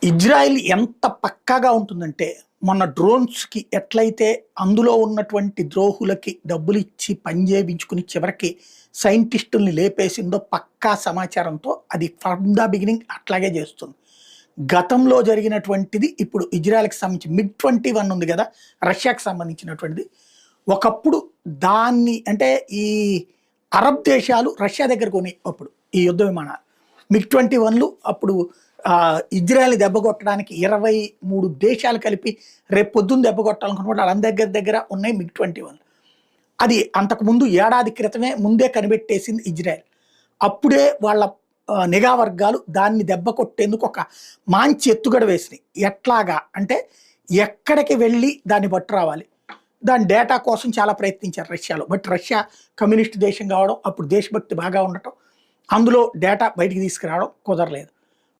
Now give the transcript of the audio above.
Israel ఎంత పక్కాగా ఉంటుందంటే, మొన్న డ్రోన్స్‌కి ఎట్లయితే అందులో ఉన్నటువంటి ద్రోహులకి డబ్బులిచ్చి పని జేపించుకొని చివరికి సైంటిస్టుల్ని లేపేసిందో పక్కా సమాచారంతో అది ఫ్రమ్ ద బిగినింగ్ అట్లాగే జేస్తుంది. గతంలో జరిగినటువంటిది ఇప్పుడు ఇజ్రాయెల్‌కి సంబంధించి మిగ్-21 ఉంది గదా! రష్యాకి సంబంధించినటువంటిది. ఒకప్పుడు దాన్ని అంటే ఈ అరబ్ దేశాలు రష్యా దగ్గర కొనేయి అప్పుడు ఈ యుద్ధ విమానాలు. మిగ్-21లు అప్పుడు ఇజ్రాయెల్‌ని దెబ్బకొట్టడానికి 23 దేశాలు కలిపి రేపు పొద్దున్న దెబ్బకొట్టాలనుకున్నప్పుడు వాళ్ళ దగ్గర దగ్గర ఉన్నాయి మిగ్-21. అది అంతకుముందు ఏడాది క్రితమే ముందే కనిపెట్టేసింది ఇజ్రాయెల్. అప్పుడే వాళ్ళ నిఘా వర్గాలు దాన్ని దెబ్బ కొట్టేందుకు ఒక మంచి ఎత్తుగడ వేసినాయి. ఎట్లాగా అంటే ఎక్కడికి వెళ్ళి దాన్ని పట్టురావాలి. దాని డేటా కోసం చాలా ప్రయత్నించారు రష్యాలో. బట్ రష్యా కమ్యూనిస్ట్ దేశం కావడం, అప్పుడు దేశభక్తి బాగా ఉండటం, అందులో డేటా బయటికి తీసుకురావడం కుదరలేదు.